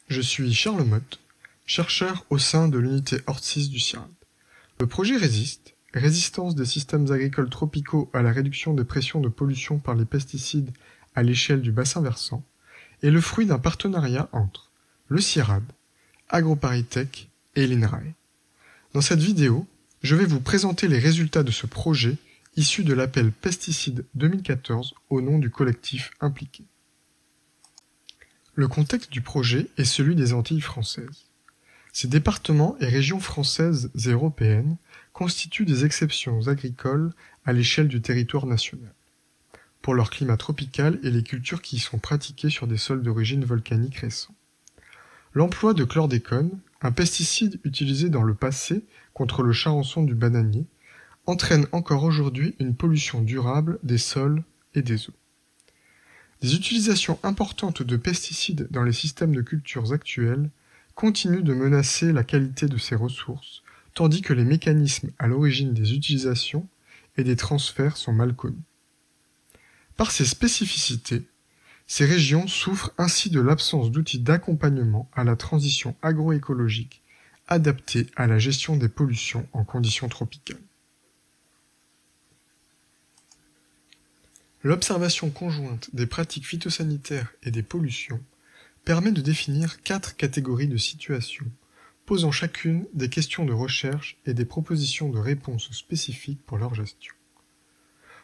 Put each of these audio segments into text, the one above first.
Je suis Charles Motte, chercheur au sein de l'unité Ortsis du CIRAD. Le projet RESIST, Résistance des systèmes agricoles tropicaux à la réduction des pressions de pollution par les pesticides à l'échelle du bassin versant, est le fruit d'un partenariat entre le CIRAD, AgroParisTech et l'INRAE. Dans cette vidéo, je vais vous présenter les résultats de ce projet issu de l'appel Pesticides 2014 au nom du collectif impliqué. Le contexte du projet est celui des Antilles françaises. Ces départements et régions françaises et européennes constituent des exceptions agricoles à l'échelle du territoire national, pour leur climat tropical et les cultures qui y sont pratiquées sur des sols d'origine volcanique récents. L'emploi de chlordécone, un pesticide utilisé dans le passé contre le charançon du bananier, entraîne encore aujourd'hui une pollution durable des sols et des eaux. Des utilisations importantes de pesticides dans les systèmes de cultures actuels continuent de menacer la qualité de ces ressources, tandis que les mécanismes à l'origine des utilisations et des transferts sont mal connus. Par ces spécificités, ces régions souffrent ainsi de l'absence d'outils d'accompagnement à la transition agroécologique adaptés à la gestion des pollutions en conditions tropicales. L'observation conjointe des pratiques phytosanitaires et des pollutions permet de définir 4 catégories de situations, posant chacune des questions de recherche et des propositions de réponses spécifiques pour leur gestion.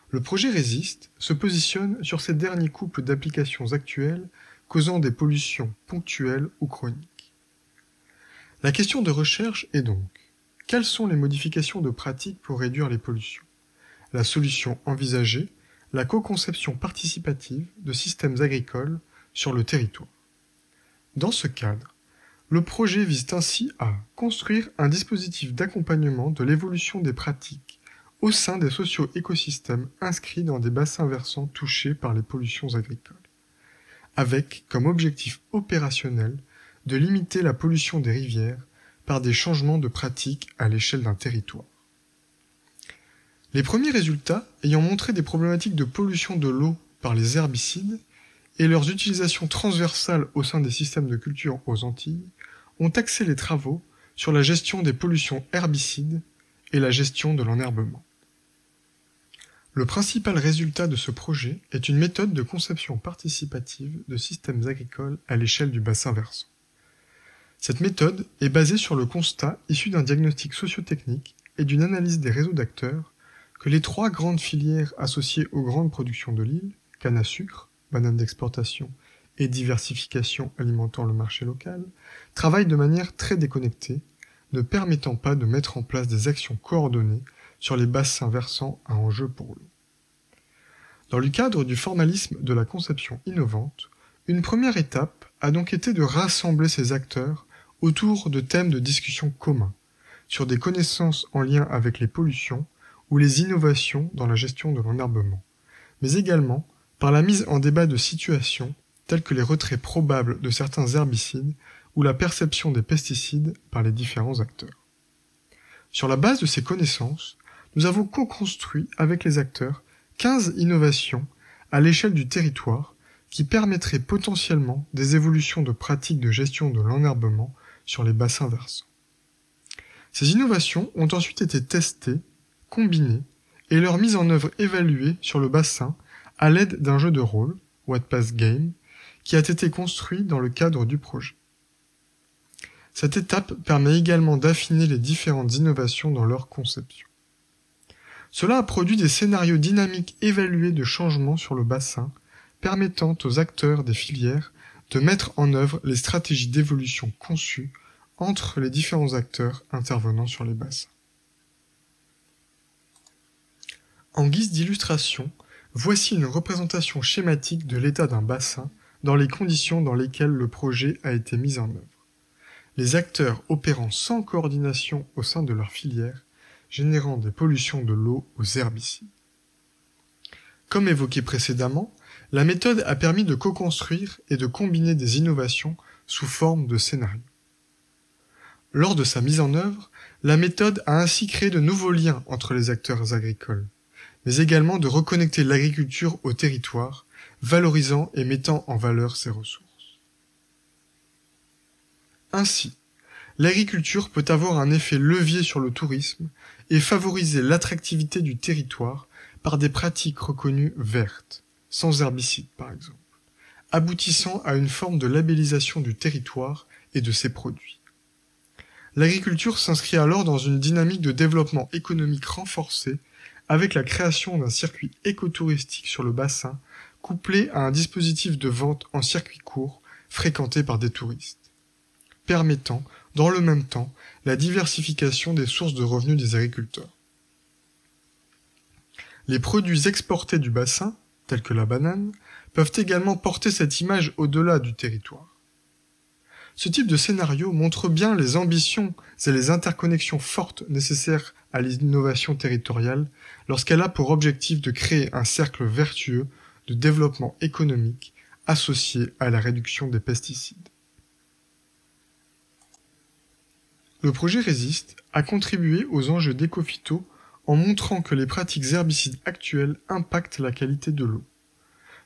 Le projet RESIST se positionne sur ces derniers couples d'applications actuelles causant des pollutions ponctuelles ou chroniques. La question de recherche est donc: quelles sont les modifications de pratiques pour réduire les pollutions? La solution envisagée, la co-conception participative de systèmes agricoles sur le territoire. Dans ce cadre, le projet vise ainsi à construire un dispositif d'accompagnement de l'évolution des pratiques au sein des socio-écosystèmes inscrits dans des bassins versants touchés par les pollutions agricoles, avec comme objectif opérationnel de limiter la pollution des rivières par des changements de pratiques à l'échelle d'un territoire. Les premiers résultats ayant montré des problématiques de pollution de l'eau par les herbicides et leurs utilisations transversales au sein des systèmes de culture aux Antilles ont axé les travaux sur la gestion des pollutions herbicides et la gestion de l'enherbement. Le principal résultat de ce projet est une méthode de conception participative de systèmes agricoles à l'échelle du bassin versant. Cette méthode est basée sur le constat issu d'un diagnostic socio-technique et d'une analyse des réseaux d'acteurs que les 3 grandes filières associées aux grandes productions de l'île, canne à sucre, banane d'exportation et diversification alimentant le marché local, travaillent de manière très déconnectée, ne permettant pas de mettre en place des actions coordonnées sur les bassins versants à enjeu pour l'eau. Dans le cadre du formalisme de la conception innovante, une première étape a donc été de rassembler ces acteurs autour de thèmes de discussion communs, sur des connaissances en lien avec les pollutions ou les innovations dans la gestion de l'enherbement, mais également par la mise en débat de situations telles que les retraits probables de certains herbicides ou la perception des pesticides par les différents acteurs. Sur la base de ces connaissances, nous avons co-construit avec les acteurs 15 innovations à l'échelle du territoire qui permettraient potentiellement des évolutions de pratiques de gestion de l'enherbement sur les bassins versants. Ces innovations ont ensuite été testées, combinées et leur mise en œuvre évaluée sur le bassin à l'aide d'un jeu de rôle, What Pass Game, qui a été construit dans le cadre du projet. Cette étape permet également d'affiner les différentes innovations dans leur conception. Cela a produit des scénarios dynamiques évalués de changements sur le bassin, permettant aux acteurs des filières de mettre en œuvre les stratégies d'évolution conçues entre les différents acteurs intervenant sur les bassins. En guise d'illustration, voici une représentation schématique de l'état d'un bassin dans les conditions dans lesquelles le projet a été mis en œuvre. Les acteurs opérant sans coordination au sein de leur filière, générant des pollutions de l'eau aux herbicides. Comme évoqué précédemment, la méthode a permis de co-construire et de combiner des innovations sous forme de scénarios. Lors de sa mise en œuvre, la méthode a ainsi créé de nouveaux liens entre les acteurs agricoles, mais également de reconnecter l'agriculture au territoire, valorisant et mettant en valeur ses ressources. Ainsi, l'agriculture peut avoir un effet levier sur le tourisme et favoriser l'attractivité du territoire par des pratiques reconnues vertes, sans herbicides par exemple, aboutissant à une forme de labellisation du territoire et de ses produits. L'agriculture s'inscrit alors dans une dynamique de développement économique renforcée avec la création d'un circuit écotouristique sur le bassin couplé à un dispositif de vente en circuit court fréquenté par des touristes, permettant, dans le même temps, la diversification des sources de revenus des agriculteurs. Les produits exportés du bassin, tels que la banane, peuvent également porter cette image au-delà du territoire. Ce type de scénario montre bien les ambitions et les interconnexions fortes nécessaires à l'innovation territoriale lorsqu'elle a pour objectif de créer un cercle vertueux de développement économique associé à la réduction des pesticides. Le projet Résiste a contribué aux enjeux d'écophyto en montrant que les pratiques herbicides actuelles impactent la qualité de l'eau.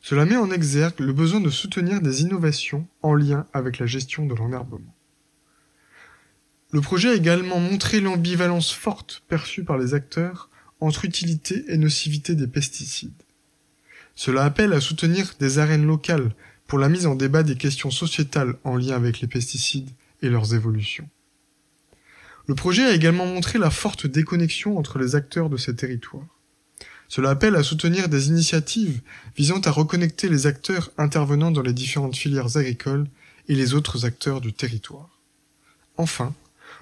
Cela met en exergue le besoin de soutenir des innovations en lien avec la gestion de l'enherbement. Le projet a également montré l'ambivalence forte perçue par les acteurs entre utilité et nocivité des pesticides. Cela appelle à soutenir des arènes locales pour la mise en débat des questions sociétales en lien avec les pesticides et leurs évolutions. Le projet a également montré la forte déconnexion entre les acteurs de ces territoires. Cela appelle à soutenir des initiatives visant à reconnecter les acteurs intervenant dans les différentes filières agricoles et les autres acteurs du territoire. Enfin,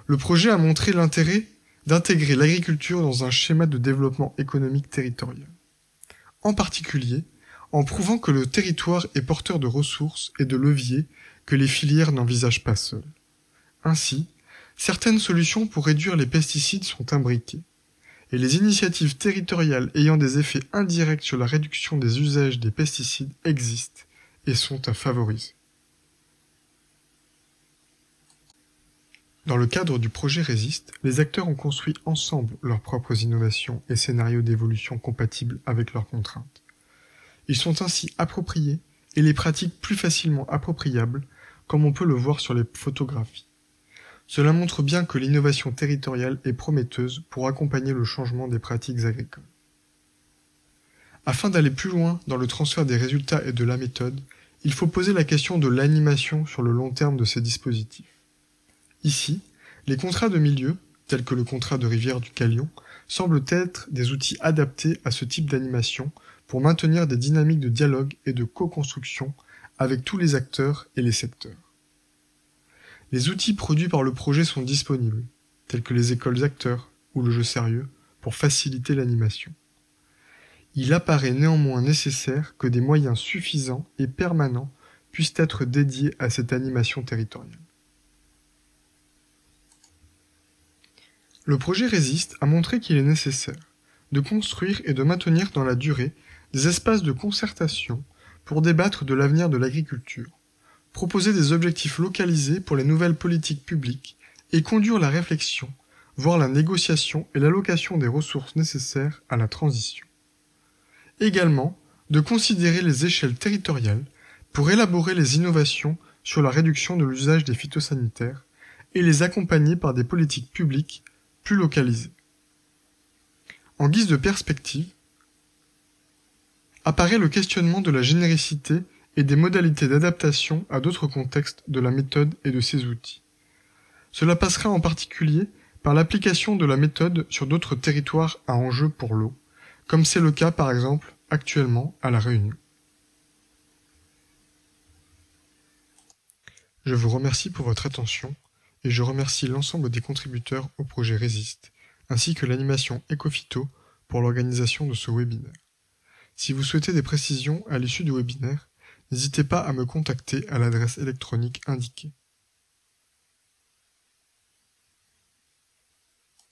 le projet a montré l'intérêt d'intégrer l'agriculture dans un schéma de développement économique territorial. En particulier, en prouvant que le territoire est porteur de ressources et de leviers que les filières n'envisagent pas seules. Ainsi, certaines solutions pour réduire les pesticides sont imbriquées, et les initiatives territoriales ayant des effets indirects sur la réduction des usages des pesticides existent et sont à favoriser. Dans le cadre du projet Résiste, les acteurs ont construit ensemble leurs propres innovations et scénarios d'évolution compatibles avec leurs contraintes. Ils sont ainsi appropriés et les pratiques plus facilement appropriables, comme on peut le voir sur les photographies. Cela montre bien que l'innovation territoriale est prometteuse pour accompagner le changement des pratiques agricoles. Afin d'aller plus loin dans le transfert des résultats et de la méthode, il faut poser la question de l'animation sur le long terme de ces dispositifs. Ici, les contrats de milieu, tels que le contrat de rivière du Calion, semblent être des outils adaptés à ce type d'animation pour maintenir des dynamiques de dialogue et de co-construction avec tous les acteurs et les secteurs. Les outils produits par le projet sont disponibles, tels que les écoles acteurs ou le jeu sérieux, pour faciliter l'animation. Il apparaît néanmoins nécessaire que des moyens suffisants et permanents puissent être dédiés à cette animation territoriale. Le projet Résiste a montré qu'il est nécessaire de construire et de maintenir dans la durée des espaces de concertation pour débattre de l'avenir de l'agriculture, proposer des objectifs localisés pour les nouvelles politiques publiques et conduire la réflexion, voire la négociation et l'allocation des ressources nécessaires à la transition. Également, de considérer les échelles territoriales pour élaborer les innovations sur la réduction de l'usage des phytosanitaires et les accompagner par des politiques publiques plus localisées. En guise de perspective, apparaît le questionnement de la généricité et des modalités d'adaptation à d'autres contextes de la méthode et de ses outils. Cela passera en particulier par l'application de la méthode sur d'autres territoires à enjeu pour l'eau, comme c'est le cas par exemple actuellement à La Réunion. Je vous remercie pour votre attention et je remercie l'ensemble des contributeurs au projet Résiste, ainsi que l'animation Ecophyto pour l'organisation de ce webinaire. Si vous souhaitez des précisions à l'issue du webinaire, n'hésitez pas à me contacter à l'adresse électronique indiquée.